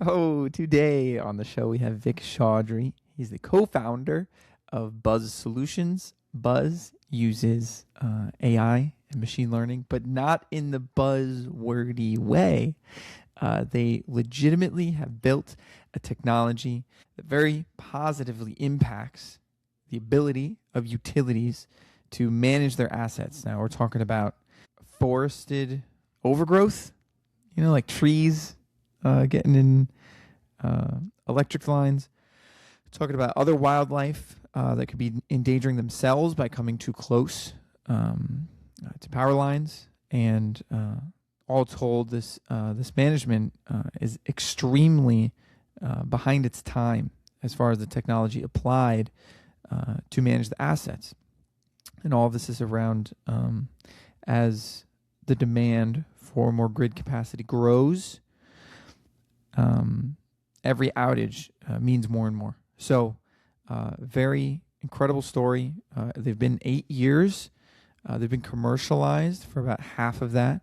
Oh, today on the show we have Vik Chaudhry. He's the co-founder of Buzz Solutions. Buzz uses AI and machine learning, but not in the buzzwordy way. They legitimately have built a technology that very positively impacts the ability of utilities to manage their assets. Now we're talking about forested overgrowth, like trees getting in electric lines. Talking about other wildlife that could be endangering themselves by coming too close to power lines. And all told, this management is extremely behind its time as far as the technology applied to manage the assets. And all of this is around as the demand for more grid capacity grows. Every outage means more and more. So, very incredible story. They've been 8 years. They've been commercialized for about half of that.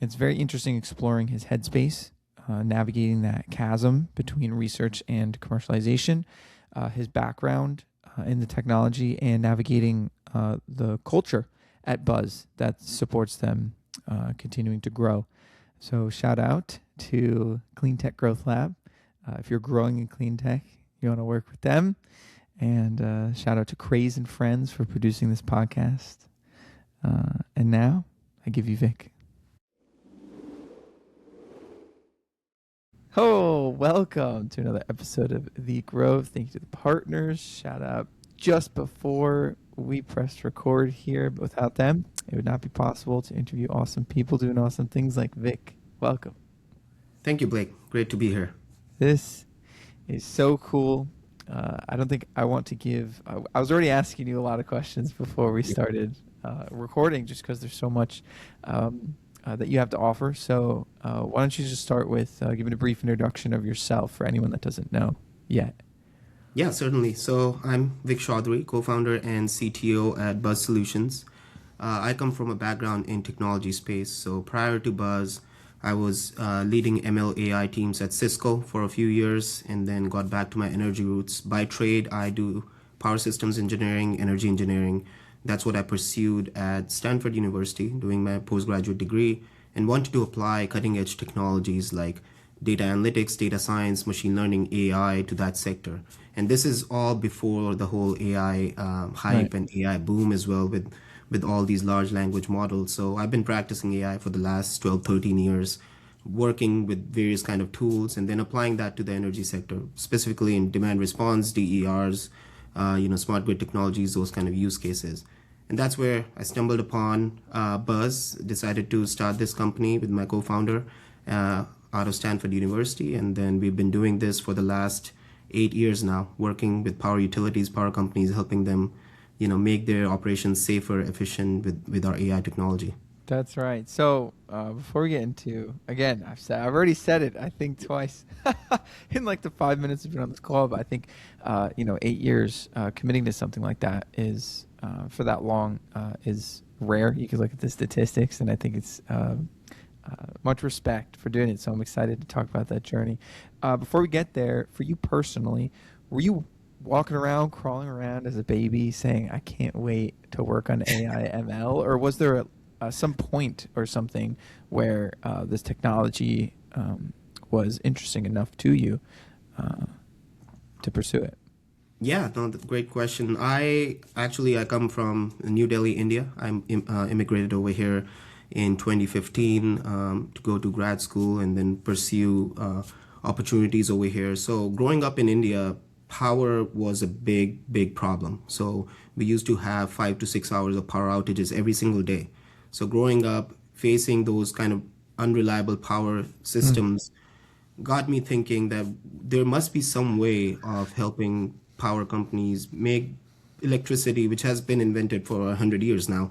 It's very interesting exploring his headspace, navigating that chasm between research and commercialization, his background in the technology, and navigating the culture at Buzz that supports them continuing to grow. So shout out to Clean Tech Growth Lab. If you're growing in clean tech, you want to work with them. And shout out to Craze and Friends for producing this podcast. And now I give you Vik. Oh, welcome to another episode of The Growth. Thank you to the partners. Shout out just before we pressed record here, but without them, it would not be possible to interview awesome people doing awesome things like Vik. Welcome. Thank you, Blake. Great to be here. This is so cool. I don't think I want to give... I was already asking you a lot of questions before we started recording just because there's so much that you have to offer. So why don't you just start with giving a brief introduction of yourself for anyone that doesn't know yet. Yeah, certainly. So I'm Vik Chaudhry, co-founder and CTO at Buzz Solutions. I come from a background in technology space. So prior to Buzz, I was leading ML AI teams at Cisco for a few years and then got back to my energy roots. By trade, I do power systems engineering, energy engineering. That's what I pursued at Stanford University, doing my postgraduate degree, and wanted to apply cutting edge technologies like data analytics, data science, machine learning, AI to that sector. And this is all before the whole AI hype and AI boom as well with all these large language models. So I've been practicing AI for the last 12, 13 years, working with various kind of tools and then applying that to the energy sector, specifically in demand response, DERs, smart grid technologies, those kind of use cases. And that's where I stumbled upon Buzz, decided to start this company with my co-founder out of Stanford University. And then we've been doing this for the last 8 years now, working with power utilities, power companies, helping them make their operations safer, efficient with our AI technology. That's right. So before we get into, again, I've already said it, I think twice in like the 5 minutes we've been on this call, but I think, 8 years committing to something like that is, for that long, is rare. You can look at the statistics, and I think it's much respect for doing it. So I'm excited to talk about that journey. Before we get there, for you personally, were you walking around, crawling around as a baby saying, I can't wait to work on AI ML? Or was there some point or something where this technology was interesting enough to you to pursue it? Yeah, no, that's a great question. I come from New Delhi, India. I'm immigrated over here in 2015 to go to grad school and then pursue opportunities over here. So growing up in India, power was a big problem. So we used to have 5 to 6 hours of power outages every single day. So growing up, facing those kind of unreliable power systems got me thinking that there must be some way of helping power companies make electricity, which has been invented for 100 years now,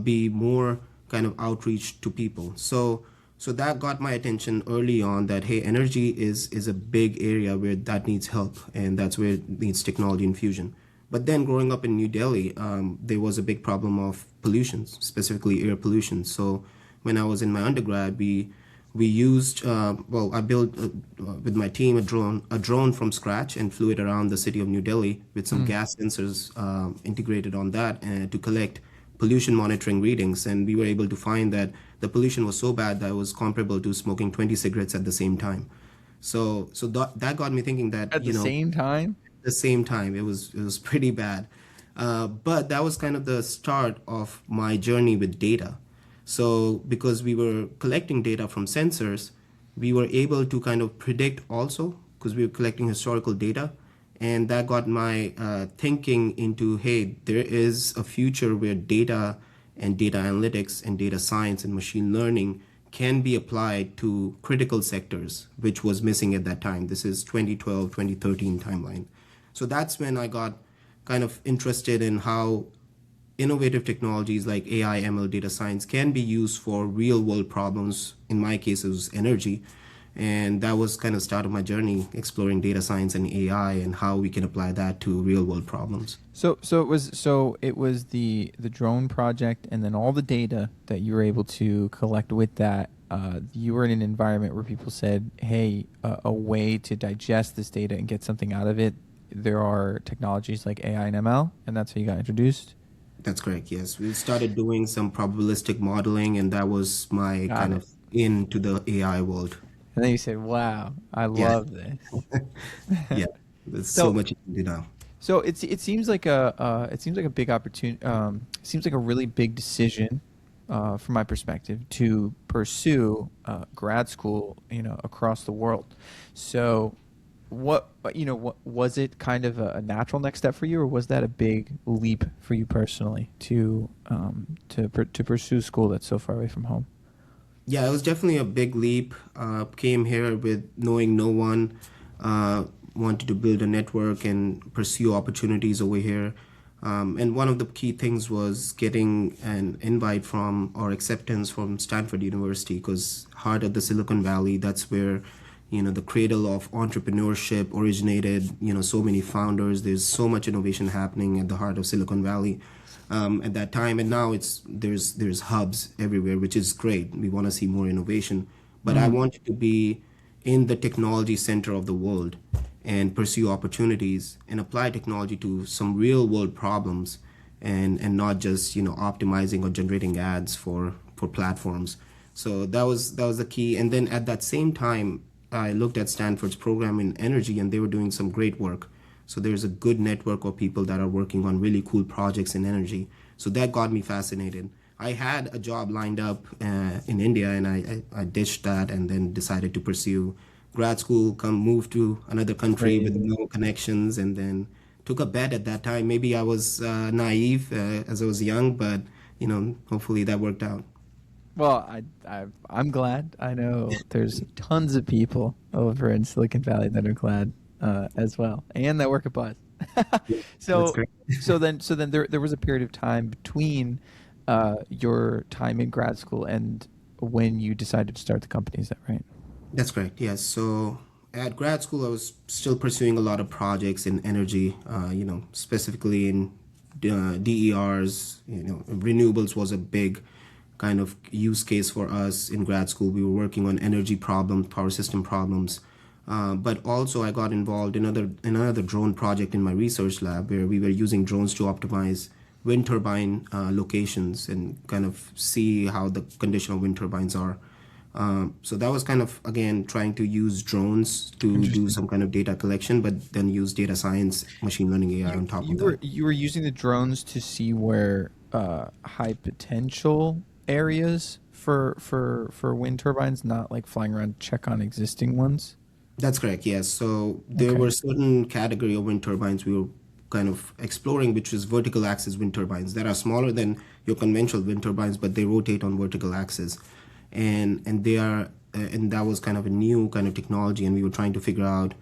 be more kind of outreach to people. So that got my attention early on that, hey, energy is a big area where that needs help, and that's where it needs technology infusion. But then growing up in New Delhi, there was a big problem of pollution, specifically air pollution. So when I was in my undergrad, we We used well, I built with my team a drone from scratch and flew it around the city of New Delhi with some Mm. gas sensors integrated on that to collect pollution monitoring readings. And we were able to find that the pollution was so bad that it was comparable to smoking 20 cigarettes at the same time. So that got me thinking that, At the same time? the same time. It was pretty bad, but that was kind of the start of my journey with data. So because we were collecting data from sensors, we were able to kind of predict also because we were collecting historical data, and that got my thinking into, hey, there is a future where data and data analytics and data science and machine learning can be applied to critical sectors, which was missing at that time. This is 2012, 2013 timeline. So that's when I got kind of interested in how innovative technologies like AI, ML, data science can be used for real world problems. In my case, it was energy. And that was kind of start of my journey exploring data science and AI and how we can apply that to real world problems. So it was the drone project, and then all the data that you were able to collect with that. You were in an environment where people said, "Hey, a way to digest this data and get something out of it. There are technologies like AI and ML, and that's how you got introduced." That's correct. Yes, we started doing some probabilistic modeling, and that was my Got kind it. of into the AI world. And then you said, "Wow, I Yeah, love this." yeah. There's so So much you can do now. So it seems like a big opportunity. It seems like a really big decision, from my perspective, to pursue grad school, across the world. So, what was it kind of a natural next step for you, or was that a big leap for you personally to pursue school that's so far away from home? Yeah, it was definitely a big leap. Came here with knowing no one, wanted to build a network and pursue opportunities over here. And one of the key things was getting an invite from or acceptance from Stanford University, because heart of the Silicon Valley, that's where, the cradle of entrepreneurship originated. So many founders. There's so much innovation happening at the heart of Silicon Valley at that time, and now there's hubs everywhere, which is great. We want to see more innovation, but I Mm. wanted to be in the technology center of the world and pursue opportunities and apply technology to some real world problems, and not just optimizing or generating ads for platforms. So that was the key. And then at that same time, I looked at Stanford's program in energy, and they were doing some great work. So there's a good network of people that are working on really cool projects in energy. So that got me fascinated. I had a job lined up in India, and I ditched that and then decided to pursue grad school, come move to another country with Crazy. no connections, and then took a bet at that time. Maybe I was naive as I was young, but hopefully that worked out. Well, I'm glad. I know there's tons of people over in Silicon Valley that are glad as well, and that work at Buzz. That's so, great. so then there was a period of time between your time in grad school and when you decided to start the company. Is that right? That's correct. Yes. So at grad school, I was still pursuing a lot of projects in energy, specifically in DERs. Renewables was a big kind of use case for us in grad school. We were working on energy problems, power system problems. But also, I got involved in another drone project in my research lab where we were using drones to optimize wind turbine locations and kind of see how the condition of wind turbines are. So that was kind of again trying to use drones to do Interesting. some kind of data collection, but then use data science, machine learning AI You on top of you that. were you were using the drones to see where high potential areas for wind turbines, not like flying around to check on existing ones. That's correct. Yes. So there Okay. were certain category of wind turbines we were kind of exploring, which is vertical axis wind turbines that are smaller than your conventional wind turbines, but they rotate on vertical axis, and they are and that was kind of a new kind of technology, and we were trying to figure out,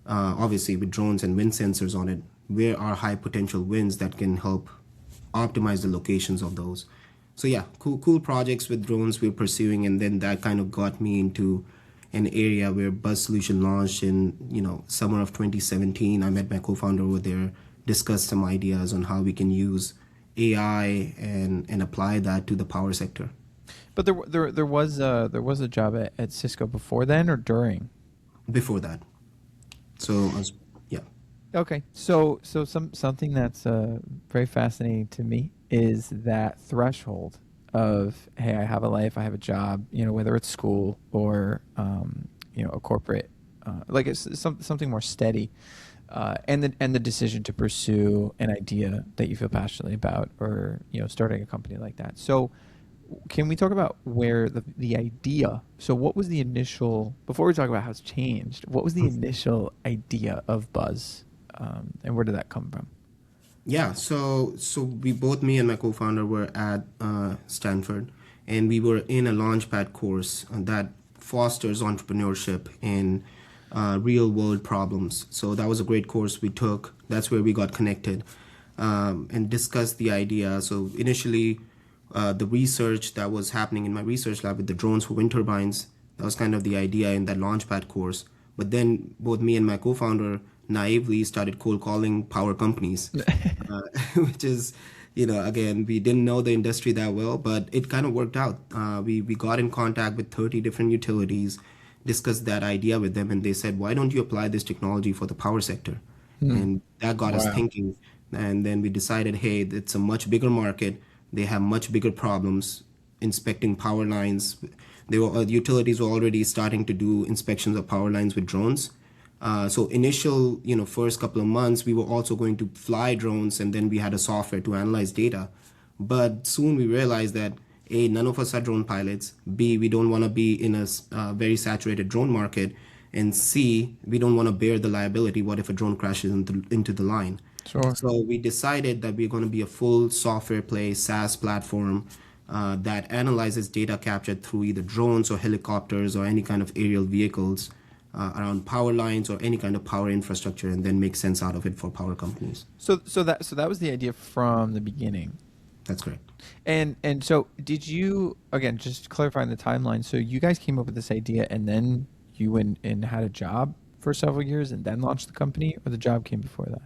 obviously with drones and wind sensors on it, where are high potential winds that can help optimize the locations of those. So yeah, cool projects with drones we're pursuing, and then that kind of got me into an area where Buzz Solution launched in summer of 2017. I met my co-founder over there, discussed some ideas on how we can use AI and apply that to the power sector. But there was a job at Cisco before then or during? before that. So I was, yeah. Okay, so something that's very fascinating to me is that threshold of, hey, I have a life, I have a job, whether it's school or a corporate, like it's something more steady, and the decision to pursue an idea that you feel passionately about, or starting a company like that. So can we talk about where the idea, so what was the initial, before we talk about how it's changed, what was the initial idea of Buzz, and where did that come from? Yeah, so we both, me and my co-founder, were at Stanford, and we were in a Launchpad course that fosters entrepreneurship in real world problems. So that was a great course we took. That's where we got connected and discussed the idea. So initially, the research that was happening in my research lab with the drones for wind turbines, that was kind of the idea in that Launchpad course. But then both me and my co-founder naively started cold calling power companies, which is, again, we didn't know the industry that well, but it kind of worked out. We got in contact with 30 different utilities, discussed that idea with them, and they said, why don't you apply this technology for the power sector? And that got us Wow. thinking. And then we decided, hey, it's a much bigger market. They have much bigger problems inspecting power lines. Utilities were already starting to do inspections of power lines with drones. So initial, first couple of months, we were also going to fly drones, and then we had a software to analyze data. But soon we realized that A, none of us are drone pilots. B, we don't want to be in a very saturated drone market. And C, we don't want to bear the liability. What if a drone crashes into the line? Sure. So we decided that we're going to be a full software play SaaS platform that analyzes data captured through either drones or helicopters or any kind of aerial vehicles around power lines or any kind of power infrastructure, and then make sense out of it for power companies. So that was the idea from the beginning. That's correct. And so did you, again, just clarifying the timeline, so you guys came up with this idea and then you went and had a job for several years and then launched the company, or the job came before that?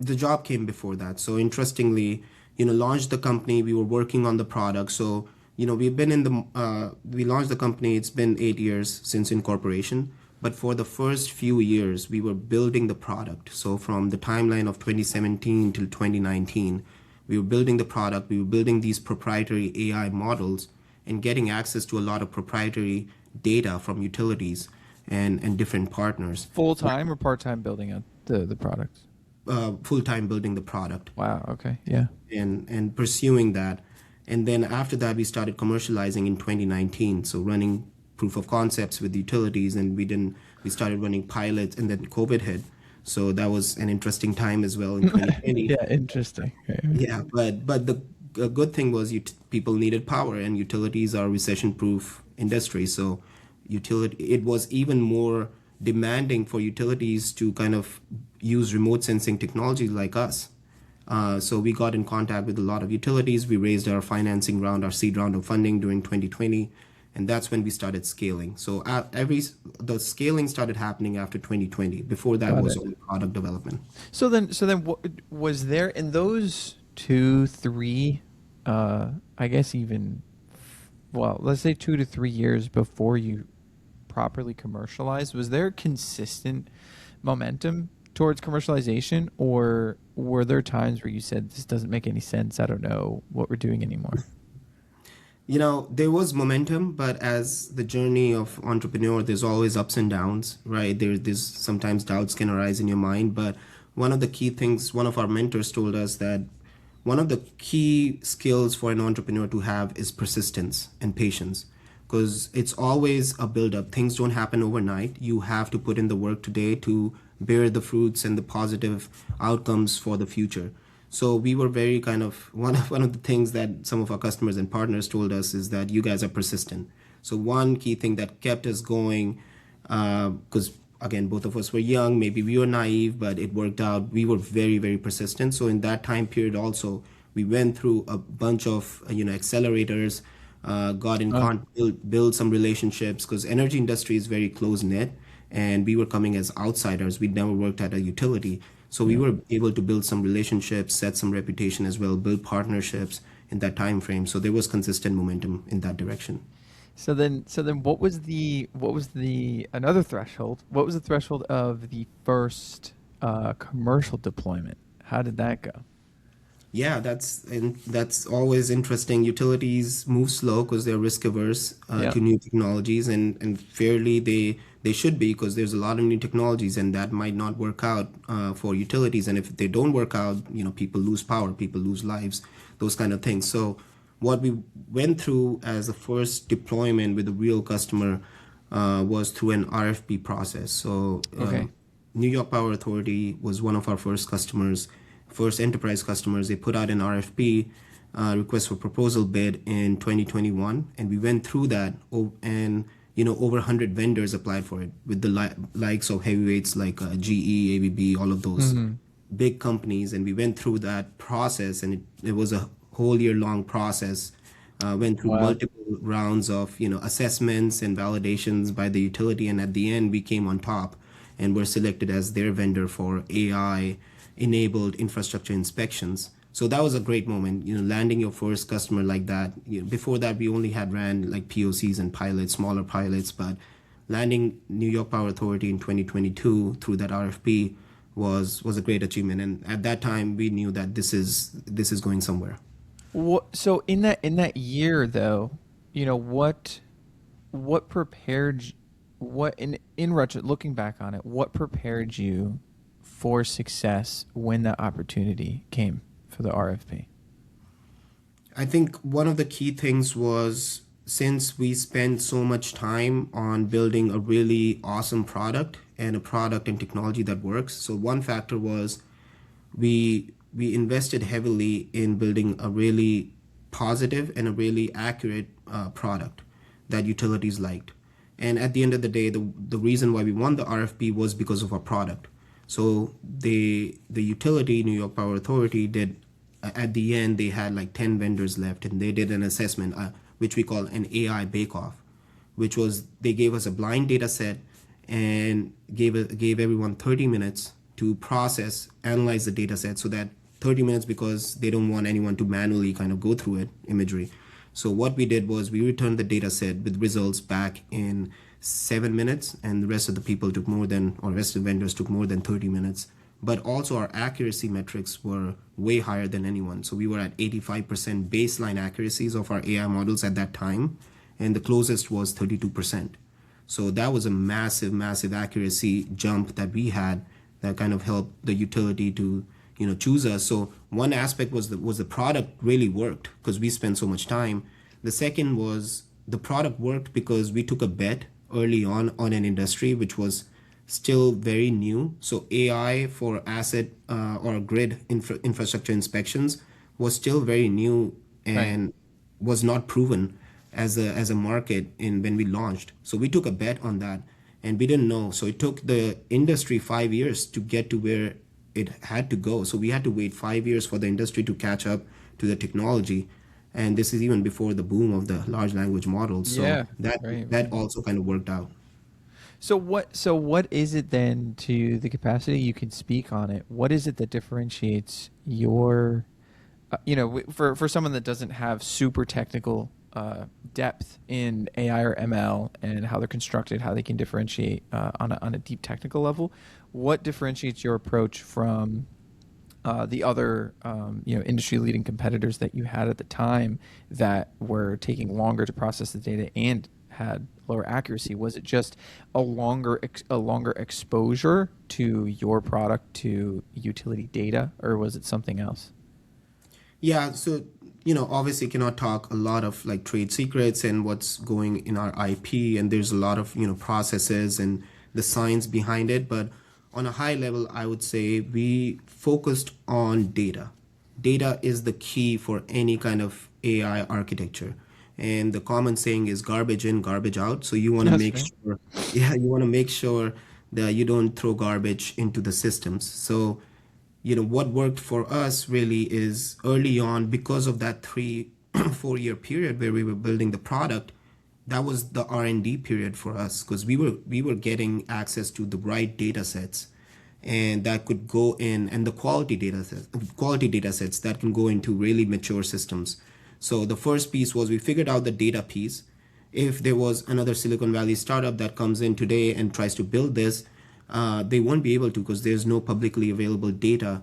The job came before that. So interestingly, launched the company. We were working on the product. So we've been in the we launched the company. It's been 8 years since incorporation. But for the first few years, we were building the product. So from the timeline of 2017 till 2019, we were building the product. We were building these proprietary AI models and getting access to a lot of proprietary data from utilities and different partners. Full time or part time building out the products? Full time building the product. Wow. Okay. Yeah. And pursuing that. And then after that, we started commercializing in 2019. So running proof of concepts with utilities, and we started running pilots, and then COVID hit. So that was an interesting time as well in 2020. Yeah. Interesting. Yeah, but the good thing was people needed power, and utilities are recession proof industry. So it was even more demanding for utilities to kind of use remote sensing technology like us. So we got in contact with a lot of utilities. We raised our financing round, our seed round of funding during 2020, and that's when we started scaling. So the scaling started happening after 2020. Before that Got was it. all product development. So then, what was there in those 2, 3, I guess even, well, let's say 2 to 3 years before you properly commercialized, was there consistent momentum towards commercialization, or were there times where you said, this doesn't make any sense, I don't know what we're doing anymore? There was momentum, but as the journey of entrepreneur, there's always ups and downs, right? There's sometimes doubts can arise in your mind, but one of the key things, one of our mentors told us that one of the key skills for an entrepreneur to have is persistence and patience, because it's always a build-up. Things don't happen overnight. You have to put in the work today to bear the fruits and the positive outcomes for the future. So we were very kind of one of the things that some of our customers and partners told us is that you guys are persistent. So one key thing that kept us going, because again, both of us were young, maybe we were naive, but it worked out. We were very, very persistent. So in that time period also, we went through a bunch of accelerators, got in Uh, build some relationships, because energy industry is very close knit, and we were coming as outsiders. We'd never worked at a utility. So we yeah. were able to build some relationships, set some reputation as well, build partnerships, in that time frame. So there was consistent momentum in that direction. So then, what was the another threshold? What was the threshold of the first commercial deployment? How did that go? Yeah, that's always interesting. Utilities move slow because they're risk averse Yeah. to new technologies, and fairly they should be, because there's a lot of new technologies, and that might not work out for utilities. And if they don't work out, people lose power, people lose lives, those kind of things. So what we went through as a first deployment with a real customer was through an RFP process. So Okay. New York Power Authority was one of our first customers, first enterprise customers. They put out an RFP, request for proposal bid in 2021, and we went through that. And over 100 vendors applied for it, with the likes of heavyweights like GE, ABB, all of those Mm-hmm. big companies. And we went through that process, and it was a whole year long process. Went through Wow. multiple rounds of assessments and validations by the utility, and at the end we came on top and were selected as their vendor for AI enabled infrastructure inspections. So that was a great moment, landing your first customer like that. Before that, we only had ran like POCs and pilots, smaller pilots, but landing New York Power Authority in 2022 through that RFP was a great achievement. And at that time, we knew that this is going somewhere. So in that year though, what prepared what in retro looking back on it, what prepared you for success when that opportunity came for the RFP? I think one of the key things was, since we spent so much time on building a really awesome product and a product and technology that works. So one factor was we invested heavily in building a really positive and a really accurate product that utilities liked. And at the end of the day, the reason why we won the RFP was because of our product. So the utility, New York Power Authority, did, at the end they had like 10 vendors left, and they did an assessment, which we call an AI bake off, which was, they gave us a blind data set and gave everyone 30 minutes to process, analyze the data set. So that 30 minutes, because they don't want anyone to manually kind of go through it, imagery. So what we did was we returned the data set with results back in 7 minutes, and the rest of the people took more than, or rest of the vendors took more than 30 minutes. But also our accuracy metrics were way higher than anyone. So we were at 85% baseline accuracies of our AI models at that time, and the closest was 32%. So that was a massive, massive accuracy jump that we had, that kind of helped the utility to choose us. So one aspect was the product really worked because we spent so much time. The second was the product worked because we took a bet early on an industry which was still very new. So AI for asset or grid infrastructure inspections was still very new Right. and was not proven as a market in when we launched. So we took a bet on that, and we didn't know. So it took the industry 5 years to get to where it had to go. So we had to wait 5 years for the industry to catch up to the technology. And this is even before the boom of the large language models. So Yeah. that Right. that Right. also kind of worked out. So what is it then, to the capacity you can speak on it? What is it that differentiates your for someone that doesn't have super technical depth in AI or ML and how they're constructed, how they can differentiate on a deep technical level, what differentiates your approach from the other industry leading competitors that you had at the time that were taking longer to process the data and had lower accuracy? Was it just a longer exposure to your product to utility data, or was it something else? Yeah, so obviously cannot talk a lot of like trade secrets and what's going in our IP, and there's a lot of processes and the science behind it. But on a high level, I would say we focused on data. Data is the key for any kind of AI architecture. And the common saying is garbage in, garbage out. So you want to That's make right. sure, yeah, you want to make sure that you don't throw garbage into the systems. So what worked for us really is early on, because of that 3 4 year period where we were building the product. That was the R&D period for us, because we were getting access to the right data sets, and that could go in, and the quality data sets that can go into really mature systems. So the first piece was we figured out the data piece. If there was another Silicon Valley startup that comes in today and tries to build this, they won't be able to because there's no publicly available data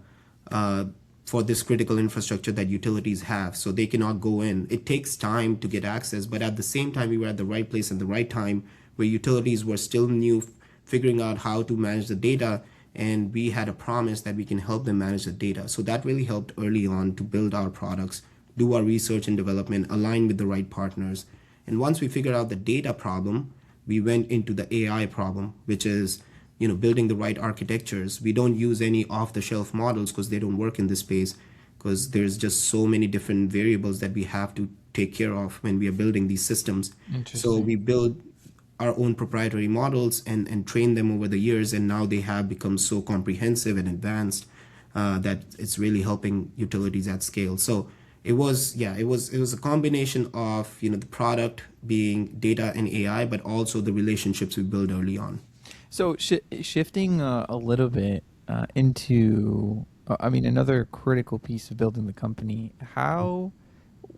uh, for this critical infrastructure that utilities have. So they cannot go in. It takes time to get access, but at the same time, we were at the right place at the right time where utilities were still new, figuring out how to manage the data. And we had a promise that we can help them manage the data. So that really helped early on to build our products, do our research and development, align with the right partners. And once we figured out the data problem, we went into the AI problem, which is building the right architectures. We don't use any off-the-shelf models because they don't work in this space, because there's just so many different variables that we have to take care of when we are building these systems. So Interesting. we build our own proprietary models and train them over the years, and now they have become so comprehensive and advanced that it's really helping utilities at scale. So it was a combination of the product being data and AI, but also the relationships we build early on. So shifting a little bit into, I mean, another critical piece of building the company.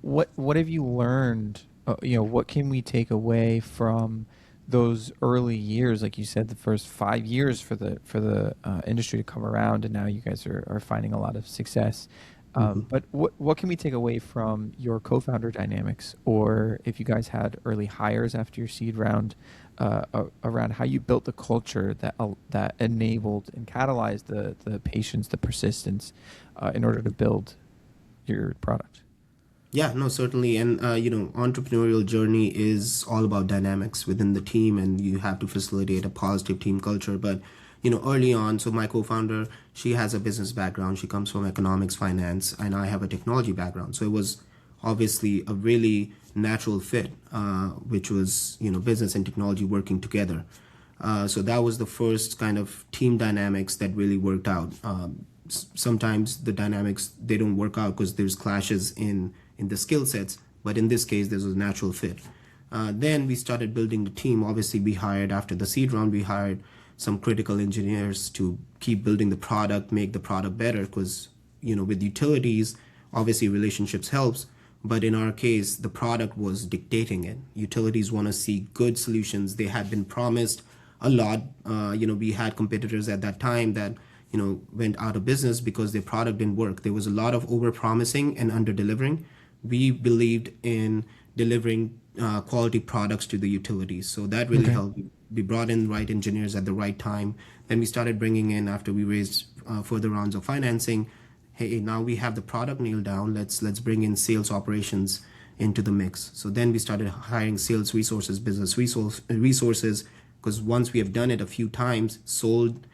What have you learned? What can we take away from those early years? Like you said, the first 5 years for the industry to come around, and now you guys are finding a lot of success. Mhm. But what can we take away from your co-founder dynamics, or if you guys had early hires after your seed round, around how you built the culture that enabled and catalyzed the patience, the persistence, in order to build your product? Yeah, no, certainly. And, entrepreneurial journey is all about dynamics within the team, and you have to facilitate a positive team culture. But, early on, so my co founder, she has a business background. She comes from economics, finance, and I have a technology background. So it was obviously a really natural fit, which was, business and technology working together. So that was the first kind of team dynamics that really worked out. Sometimes the dynamics they don't work out because there's clashes in the skill sets, but in this case, this was a natural fit. Then we started building the team. Obviously, we hired after the seed round. We hired some critical engineers to keep building the product, make the product better. Because with utilities, obviously relationships helps, but in our case, the product was dictating it. Utilities want to see good solutions. They had been promised a lot. We had competitors at that time that went out of business because their product didn't work. There was a lot of over promising and under delivering. We believed in delivering quality products to the utilities, so that really Okay. helped. We brought in the right engineers at the right time. Then we started bringing in, after we raised further rounds of financing, hey, now we have the product nailed down. Let's bring in sales operations into the mix. So then we started hiring sales resources, business resources, because once we have done it a few times, sold,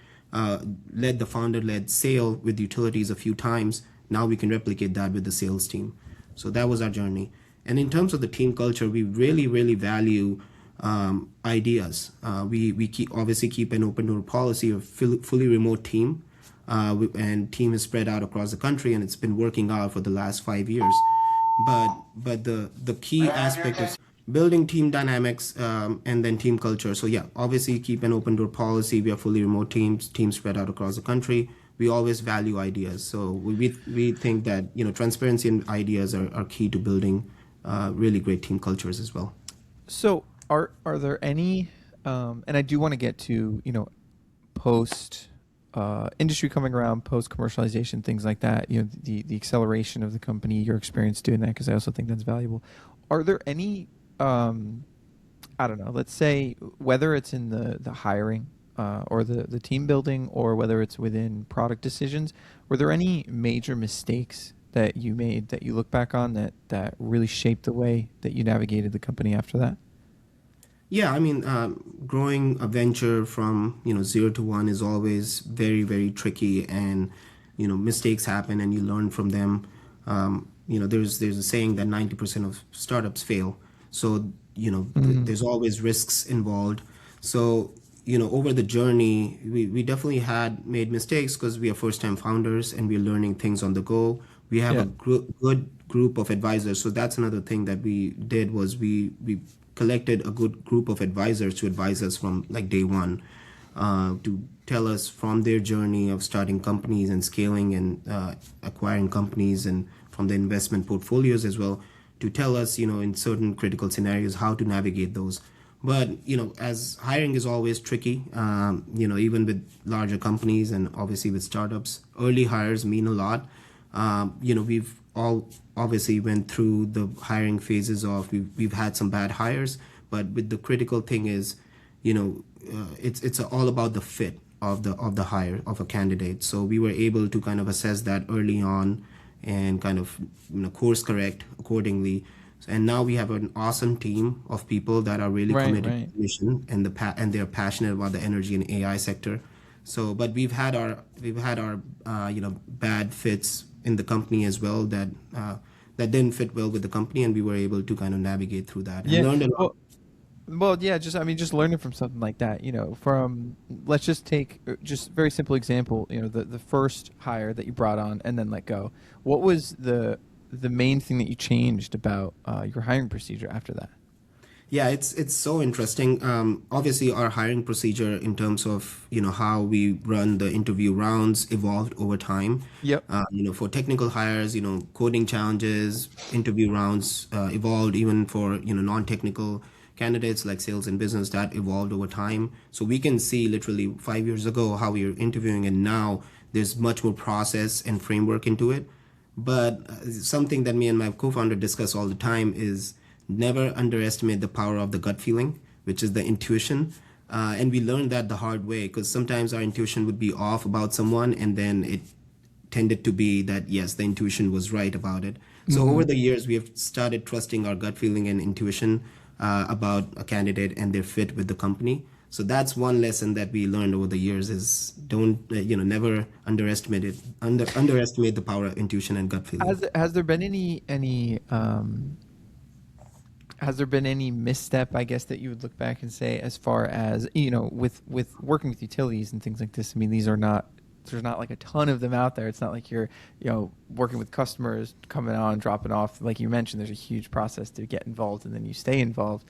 led the founder-led sale with utilities a few times, now we can replicate that with the sales team. So that was our journey. And in terms of the team culture, we really, really value ideas. We obviously keep an open door policy of fully remote team, and team is spread out across the country, and it's been working out for the last 5 years. But the key aspect is building team dynamics, and then team culture. So yeah, obviously keep an open door policy. We are fully remote teams spread out across the country. We always value ideas. So we think that transparency and ideas are key to building really great team cultures as well. So are there any, and I do want to get to, post industry coming around, post commercialization, things like that, the acceleration of the company, your experience doing that, because I also think that's valuable. Are there any, I don't know, let's say whether it's in the hiring, or the team building, or whether it's within product decisions, were there any major mistakes that you made that you look back on that really shaped the way that you navigated the company after that? Yeah, I mean, growing a venture from zero to one is always very, very tricky, and mistakes happen, and you learn from them. There's a saying that 90% of startups fail, so Mm, there's always risks involved. So over the journey, we definitely had made mistakes because we are first time founders and we're learning things on the go. We have a yeah. good group of advisors, so that's another thing that we did was we collected a good group of advisors to advise us from like day one, to tell us from their journey of starting companies and scaling and acquiring companies, and from the investment portfolios as well, to tell us, in certain critical scenarios, how to navigate those. But, as hiring is always tricky, even with larger companies and obviously with startups, early hires mean a lot. We've all obviously went through the hiring phases of we've had some bad hires, but with the critical thing is, it's all about the fit of the hire of a candidate. So we were able to kind of assess that early on and kind of course correct accordingly. And now we have an awesome team of people that are really Right, committed to right. the mission and and they're passionate about the energy and AI sector. So, but we've had our bad fits in the company as well that didn't fit well with the company, and we were able to kind of navigate through that and Yeah. learned a lot. Well, yeah, just I mean, just learning from something like that, from let's just take just very simple example, the first hire that you brought on and then let go. What was the main thing that you changed about your hiring procedure after that? Yeah, it's so interesting. Obviously, our hiring procedure in terms of how we run the interview rounds evolved over time. Yep. For technical hires, coding challenges, interview rounds evolved. Even for non-technical candidates like sales and business, that evolved over time. So we can see literally 5 years ago how we were interviewing, and now there's much more process and framework into it. But something that me and my co-founder discuss all the time is never underestimate the power of the gut feeling, which is the intuition. And we learned that the hard way because sometimes our intuition would be off about someone, and then it tended to be that yes, the intuition was right about it. So over Hmm. the years, we have started trusting our gut feeling and intuition about a candidate and their fit with the company. So that's one lesson that we learned over the years is don't never underestimate the power of intuition and gut feeling. Has there been any has there been any misstep, I guess, that you would look back and say, as far as with working with utilities and things like this? I mean, these are not there's not like a ton of them out there. It's not like you're working with customers, coming on, dropping off. Like you mentioned, there's a huge process to get involved, and then you stay involved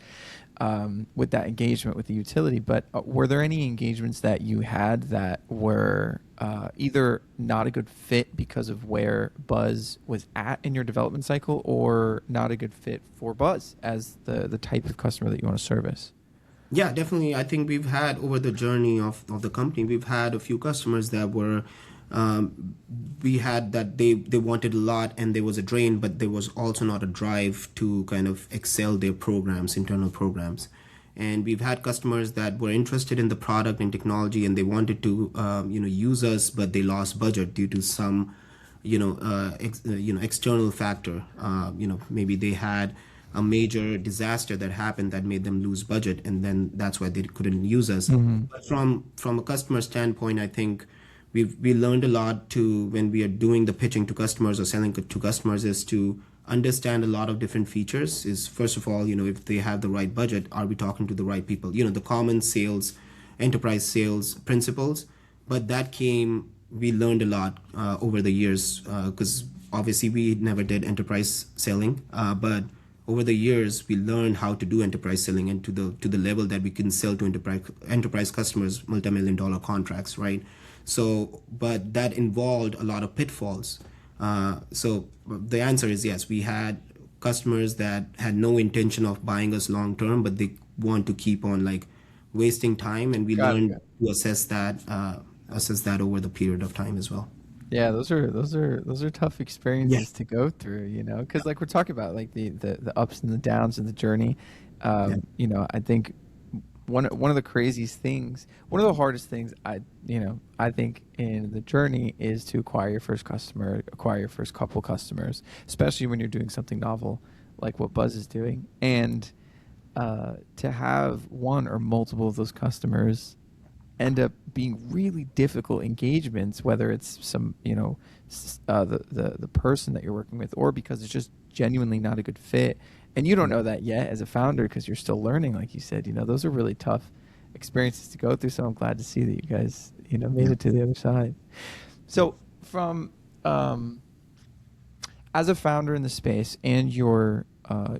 with that engagement with the utility. But were there any engagements that you had that were either not a good fit because of where Buzz was at in your development cycle, or not a good fit for Buzz as the type of customer that you want to service? Yeah, definitely. I think we've had over the journey of the company, we've had a few customers that were, we had that they wanted a lot and there was a drain, but there was also not a drive to kind of excel their programs, internal programs. And we've had customers that were interested in the product and technology and they wanted to, use us, but they lost budget due to some external factor. Maybe they had a major disaster that happened that made them lose budget, and then that's why they couldn't use us. Hmm. But from a customer standpoint, I think we learned a lot to when we are doing the pitching to customers or selling to customers is to understand a lot of different features. Is first of all, if they have the right budget, are we talking to the right people? The common sales, enterprise sales principles, but we learned a lot over the years because obviously we never did enterprise selling, but over the years we learned how to do enterprise selling and to the level that we can sell to enterprise customers multi-million-dollar contracts, right? So but that involved a lot of pitfalls. So the answer is yes, we had customers that had no intention of buying us long term, but they want to keep on like wasting time, and we Got it. learned to assess that over the period of time as well. Yeah, those are tough Yeah. experiences to go through, because like we're talking about like the ups and the downs of the journey. Yeah. I think one of the craziest things, one of the hardest things I think in the journey is to acquire your first customer, acquire your first couple customers, especially when you're doing something novel like what Buzz is doing, and to have one or multiple of those customers end up being really difficult engagements, whether it's some the person that you're working with, or because it's just genuinely not a good fit, and you don't know that yet as a founder because you're still learning, like you said. Those are really tough experiences to go through. So I'm glad to see that you guys made Yeah. it to the other side. So from as a founder in the space and your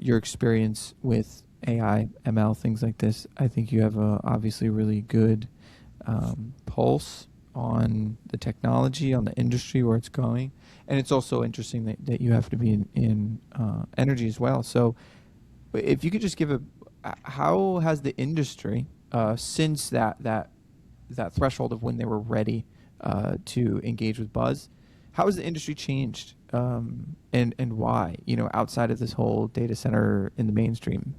experience with AI, ML, things like this, I think you have a obviously really good pulse on the technology, on the industry, where it's going. And it's also interesting that you have to be in energy as well. So if you could just give how has the industry, since that threshold of when they were ready to engage with Buzz, how has the industry changed, and why? Outside of this whole data center in the mainstream.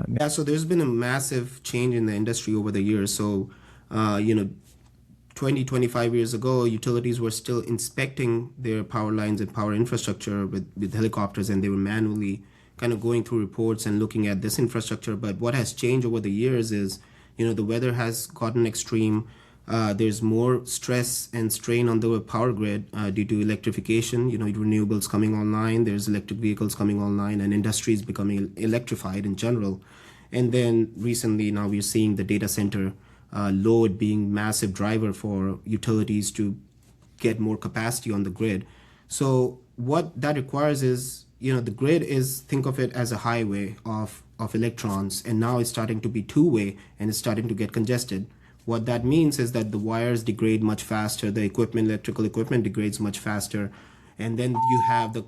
Yeah, so there's been a massive change in the industry over the years. So, you know, 20, 25 years ago, utilities were still inspecting their power lines and power infrastructure with helicopters, and they were manually kind of going through reports and looking at this infrastructure. But what has changed over the years is, the weather has gotten extreme. There's more stress and strain on the power grid due to electrification, renewables coming online, there's electric vehicles coming online, and industry is becoming electrified in general. And then recently, now we're seeing the data center load being massive driver for utilities to get more capacity on the grid. So what that requires is, the grid is, think of it as a highway of electrons, and now it's starting to be two-way and it's starting to get congested. What that means is that the wires degrade much faster, the electrical equipment degrades much faster, and then you have the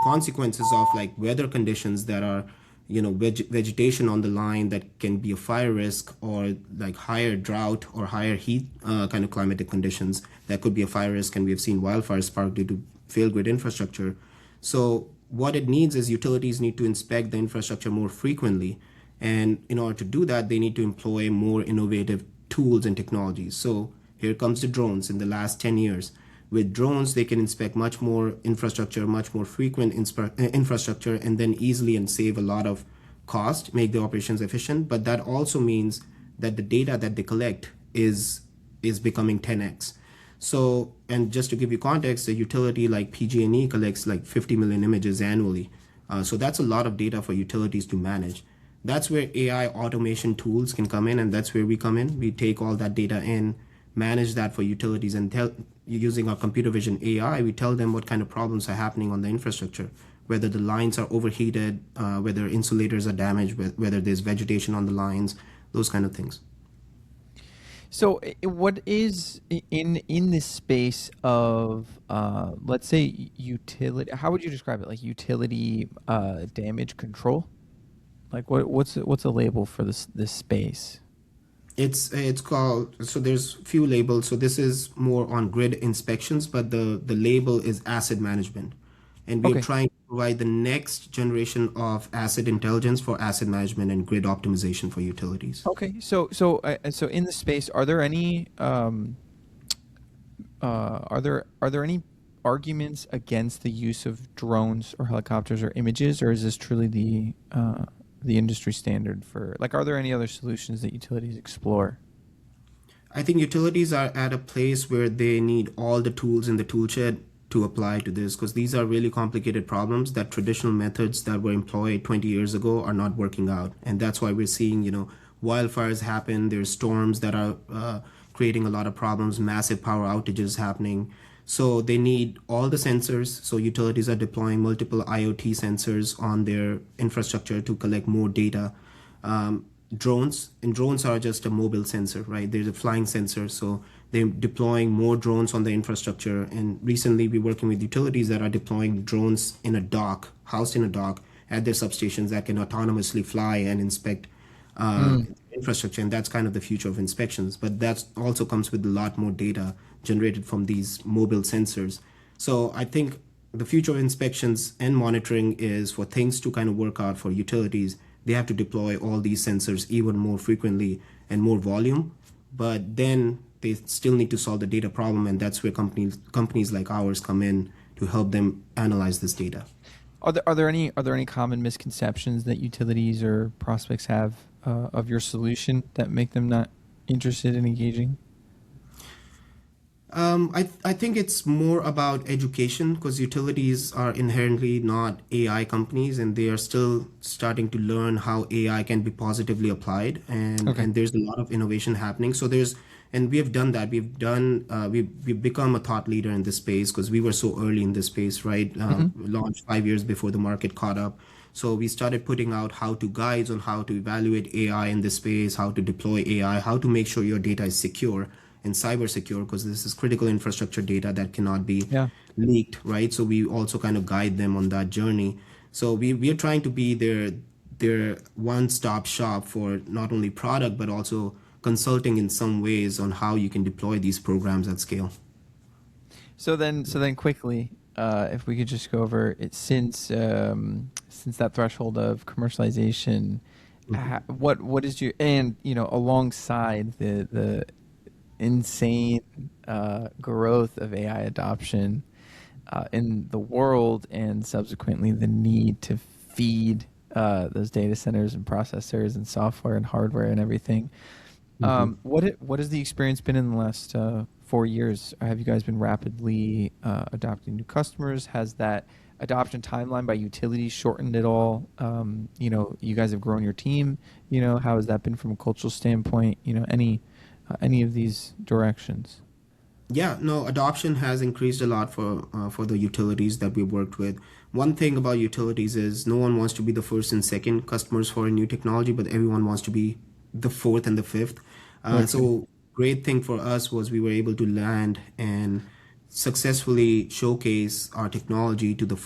consequences of like weather conditions that are, vegetation on the line that can be a fire risk, or like higher drought or higher heat kind of climatic conditions that could be a fire risk, and we have seen wildfires spark due to failed grid infrastructure. So what it needs is utilities need to inspect the infrastructure more frequently, and in order to do that, they need to employ more innovative tools and technologies. So here comes the drones in the last 10 years. With drones, they can inspect much more infrastructure, much more frequent infrastructure, and then easily and save a lot of cost, make the operations efficient. But that also means that the data that they collect is becoming 10x. So, and just to give you context, a utility like PG&E collects like 50 million images annually. So that's a lot of data for utilities to manage. That's where AI automation tools can come in, and that's where we come in. We take all that data in, manage that for utilities, and using our computer vision AI, we tell them what kind of problems are happening on the infrastructure, whether the lines are overheated, whether insulators are damaged, whether there's vegetation on the lines, those kind of things. So, what is in this space of, let's say, utility? How would you describe it? Like utility damage control? Like what's a label for this space? It's called, so there's few labels. So this is more on grid inspections, but the label is asset management, and we are Okay. trying to provide the next generation of asset intelligence for asset management and grid optimization for utilities. Okay. So in the space, are there any are there any arguments against the use of drones or helicopters or images, or is this truly the industry standard for, like, are there any other solutions that utilities explore? I think utilities are at a place where they need all the tools in the tool shed to apply to this, because these are really complicated problems that traditional methods that were employed 20 years ago are not working out. And that's why we're seeing, wildfires happen. There's storms that are creating a lot of problems, massive power outages happening. So they need all the sensors. So utilities are deploying multiple IoT sensors on their infrastructure to collect more data. Drones are just a mobile sensor, right? There's a flying sensor, so they're deploying more drones on the infrastructure. And recently we're working with utilities that are deploying drones in a dock, housed in a dock at their substations, that can autonomously fly and inspect Mm. infrastructure. And that's kind of the future of inspections, but that also comes with a lot more data generated from these mobile sensors. So I think the future of inspections and monitoring is for things to kind of work out for utilities. They have to deploy all these sensors even more frequently and more volume, but then they still need to solve the data problem, and that's where companies like ours come in to help them analyze this data. Are there any common misconceptions that utilities or prospects have of your solution that make them not interested in engaging? I think it's more about education, because utilities are inherently not AI companies, and they are still starting to learn how AI can be positively applied, and Okay. and there's a lot of innovation happening. So and we have done that. We've become a thought leader in this space because we were so early in this space, right? Hmm. Launched 5 years before the market caught up. So we started putting out how-to guides on how to evaluate AI in this space, how to deploy AI, how to make sure your data is secure. and cyber secure, because this is critical infrastructure data that cannot be Yeah. leaked, right? So we also kind of guide them on that journey. So we are trying to be their one-stop shop for not only product but also consulting in some ways on how you can deploy these programs at scale. So then quickly, if we could just go over it since that threshold of commercialization, what is your, and alongside the insane growth of AI adoption in the world, and subsequently the need to feed those data centers and processors and software and hardware and everything. What has the experience been in the last 4 years? Have you guys been rapidly adopting new customers? Has that adoption timeline by utilities shortened at all? You guys have grown your team. How has that been from a cultural standpoint? Any of these directions? Yeah, no, adoption has increased a lot for the utilities that we worked with. One thing about utilities is no one wants to be the first and second customers for a new technology, but everyone wants to be the fourth and the fifth. Okay. So great thing for us was we were able to land and successfully showcase our technology to the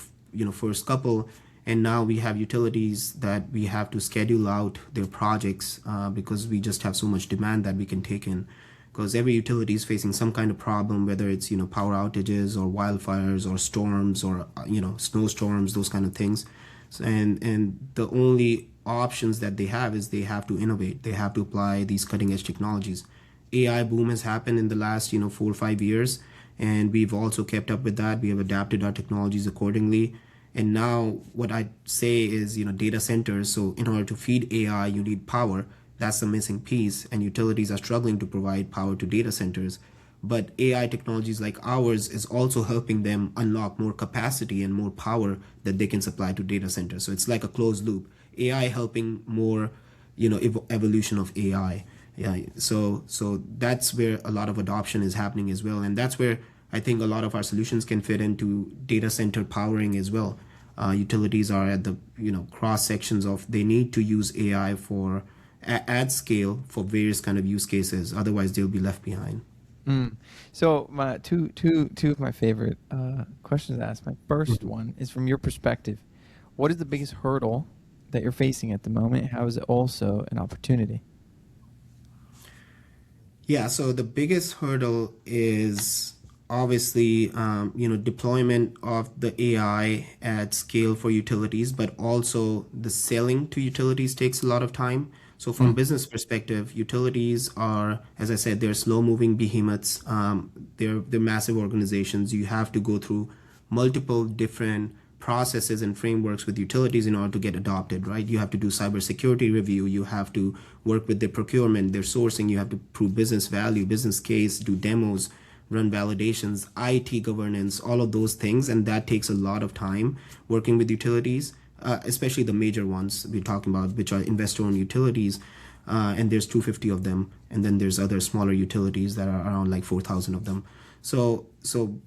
first couple, and now we have utilities that we have to schedule out their projects because we just have so much demand that we can take in, because every utility is facing some kind of problem, whether it's power outages or wildfires or storms or snowstorms, those kind of things. And the only options that they have is they have to innovate, they have to apply these cutting edge technologies. AI boom has happened in the last 4 or 5 years, and we've also kept up with that. We have adapted our technologies accordingly. And now what I say is, data centers. So in order to feed AI, you need power. That's the missing piece. And utilities are struggling to provide power to data centers. But AI technologies like ours is also helping them unlock more capacity and more power that they can supply to data centers. So it's like a closed loop. AI helping more, evolution of AI. Yeah. So that's where a lot of adoption is happening as well. And that's where I think a lot of our solutions can fit into data center powering as well. Utilities are at the cross sections of, they need to use AI for at scale for various kind of use cases. Otherwise, they'll be left behind. So my two of my favorite questions to ask. My first one is, from your perspective, what is the biggest hurdle that you're facing at the moment? How is it also an opportunity? Yeah, so the biggest hurdle is obviously, deployment of the AI at scale for utilities, but also the selling to utilities takes a lot of time. So from business perspective, utilities are, as I said, they're slow-moving behemoths. They're massive organizations. You have to go through multiple different processes and frameworks with utilities in order to get adopted, right? You have to do cybersecurity review. You have to work with their procurement, their sourcing. You have to prove business value, business case, do demos, run validations, IT governance, all of those things. And that takes a lot of time working with utilities, especially the major ones we're talking about, which are investor-owned utilities. And there's 250 of them. And then there's other smaller utilities that are around like 4,000 of them. So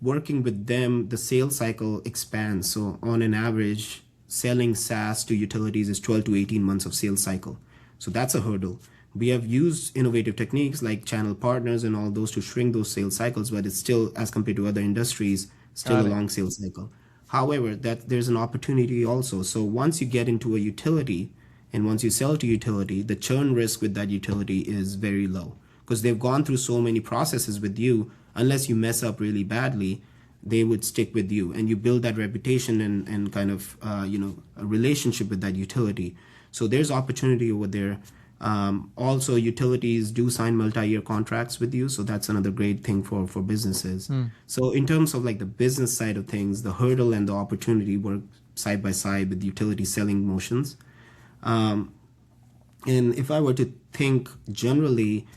working with them, the sales cycle expands. So on an average, selling SaaS to utilities is 12 to 18 months of sales cycle. So that's a hurdle. We have used innovative techniques like channel partners and all those to shrink those sales cycles, but it's still, as compared to other industries, still a Got it. long sales cycle. However, that there's an opportunity also. So once you get into a utility and once you sell to utility, the churn risk with that utility is very low, because they've gone through so many processes with you. Unless you mess up really badly, they would stick with you, and you build that reputation and kind of a relationship with that utility. So there's opportunity over there. Also, utilities do sign multi-year contracts with you, so that's another great thing for businesses. So in terms of like the business side of things, the hurdle and the opportunity work side by side with utility selling motions. And if I were to think generally,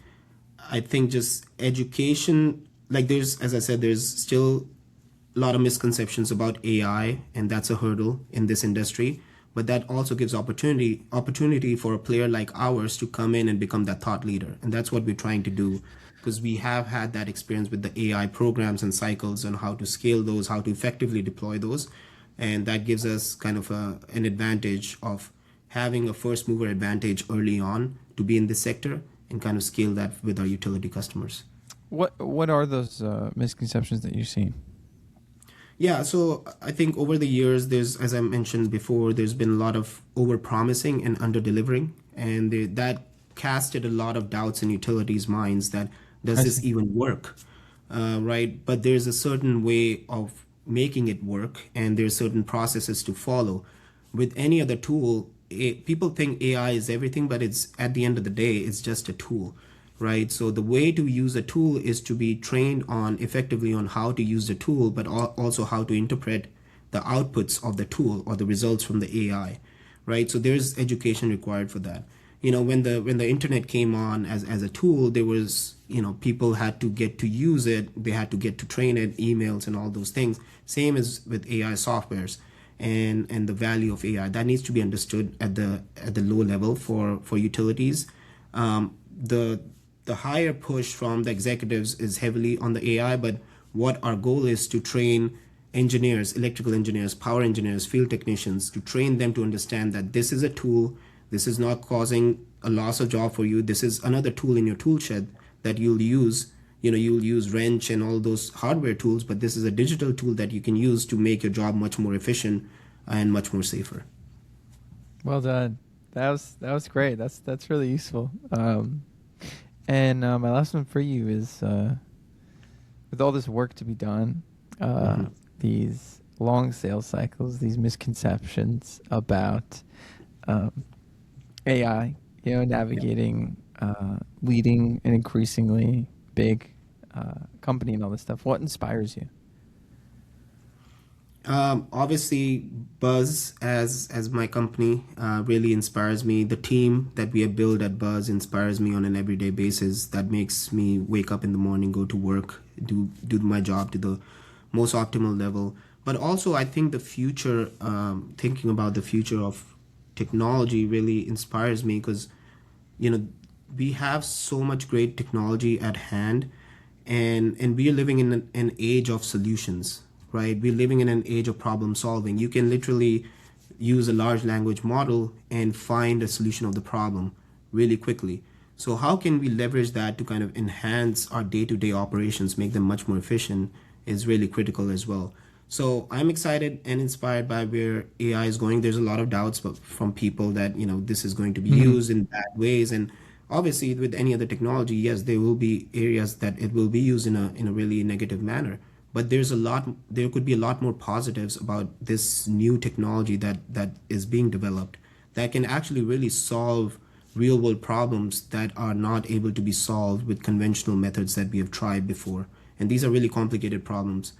I think just education, like there's, as I said, there's still a lot of misconceptions about AI, and that's a hurdle in this industry. But that also gives opportunity for a player like ours to come in and become that thought leader, and that's what we're trying to do, because we have had that experience with the AI programs and cycles on how to scale those, how to effectively deploy those, and that gives us kind of an advantage of having a first mover advantage early on to be in this sector and kind of scale that with our utility customers. What are those misconceptions that you're seeing? Yeah, so I think over the years, as I mentioned before, there's been a lot of over promising and under delivering, and that casted a lot of doubts in utilities' minds that does I this see. even work, right? But there's a certain way of making it work, and there's certain processes to follow. With any other tool, people think AI is everything, but it's at the end of the day, it's just a tool, right? So the way to use a tool is to be trained on effectively on how to use the tool, but also how to interpret the outputs of the tool or the results from the AI, right? So there's education required for that. When the internet came on as a tool, there was, people had to get to use it, they had to get to train it, emails and all those things. Same as with AI softwares and the value of AI that needs to be understood at the low level for utilities. The higher push from the executives is heavily on the AI, but what our goal is to train engineers, electrical engineers, power engineers, field technicians, to train them to understand that this is a tool. This is not causing a loss of job for you. This is another tool in your tool shed that you'll use. You'll use wrench and all those hardware tools, but this is a digital tool that you can use to make your job much more efficient and much more safer. Well done. That was great. That's really useful. And my last one for you is with all this work to be done, Mm-hmm. these long sales cycles, these misconceptions about um, AI, navigating, leading an increasingly big company and all this stuff. What inspires you? Obviously, Buzz as my company really inspires me. The team that we have built at Buzz inspires me on an everyday basis. That makes me wake up in the morning, go to work, do my job to the most optimal level. But also, I think the future, thinking about the future of technology, really inspires me because you know we have so much great technology at hand, and we are living in an age of solutions, right? We're living in an age of problem solving. You can literally use a large language model and find a solution of the problem really quickly. So how can we leverage that to kind of enhance our day-to-day operations, make them much more efficient, is really critical as well. So I'm excited and inspired by where AI is going. There's a lot of doubts from people that this is going to be Mhm. used in bad ways, and obviously with any other technology, yes, there will be areas that it will be used in a really negative manner. But there could be a lot more positives about this new technology that is being developed that can actually really solve real world problems that are not able to be solved with conventional methods that we have tried before. And these are really complicated problems.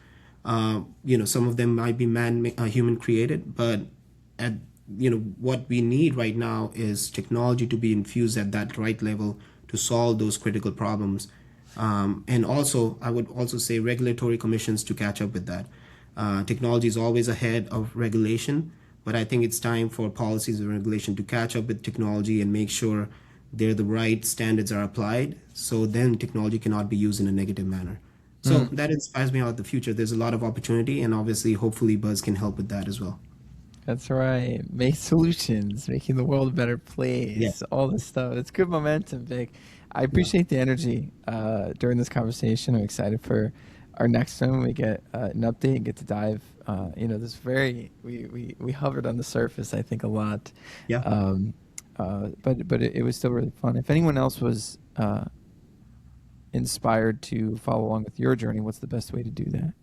Some of them might be human created, but at what we need right now is technology to be infused at that right level to solve those critical problems. And also, I would also say regulatory commissions to catch up with that. Technology is always ahead of regulation, but I think it's time for policies and regulation to catch up with technology and make sure the right standards are applied. So then technology cannot be used in a negative manner. So Mm. that inspires me about the future. There's a lot of opportunity, and obviously, hopefully, Buzz can help with that as well. That's right. Make solutions, making the world a better Yeah, place, all this stuff. It's good momentum, Vic. I yeah, appreciate the energy during this conversation. I'm excited for our next one when we get an update and get to dive. This we hovered on the surface, I think, a lot. yeah. Um, but it was still really fun. If anyone else was inspired to follow along with your journey, what's the best way to do that?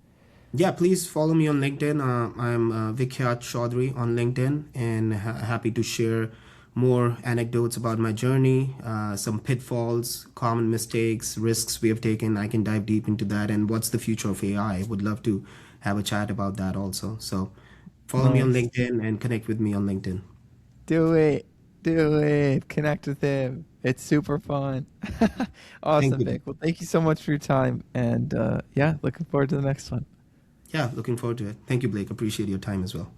Yeah, please follow me on LinkedIn. I'm Vik Chaudhry on LinkedIn, and happy to share more anecdotes about my journey, some pitfalls, common mistakes, risks we have taken. I can dive deep into that, and what's the future of AI. Would love to have a chat about that also. So follow me on Nice. LinkedIn and connect with me on LinkedIn. Do it. Do it. Connect with him. It's super fun. Thank Awesome, you. Vic. Well, thank you so much for your time. And yeah, looking forward to the next one. Yeah, looking forward to it. Thank you, Blake. Appreciate your time as well.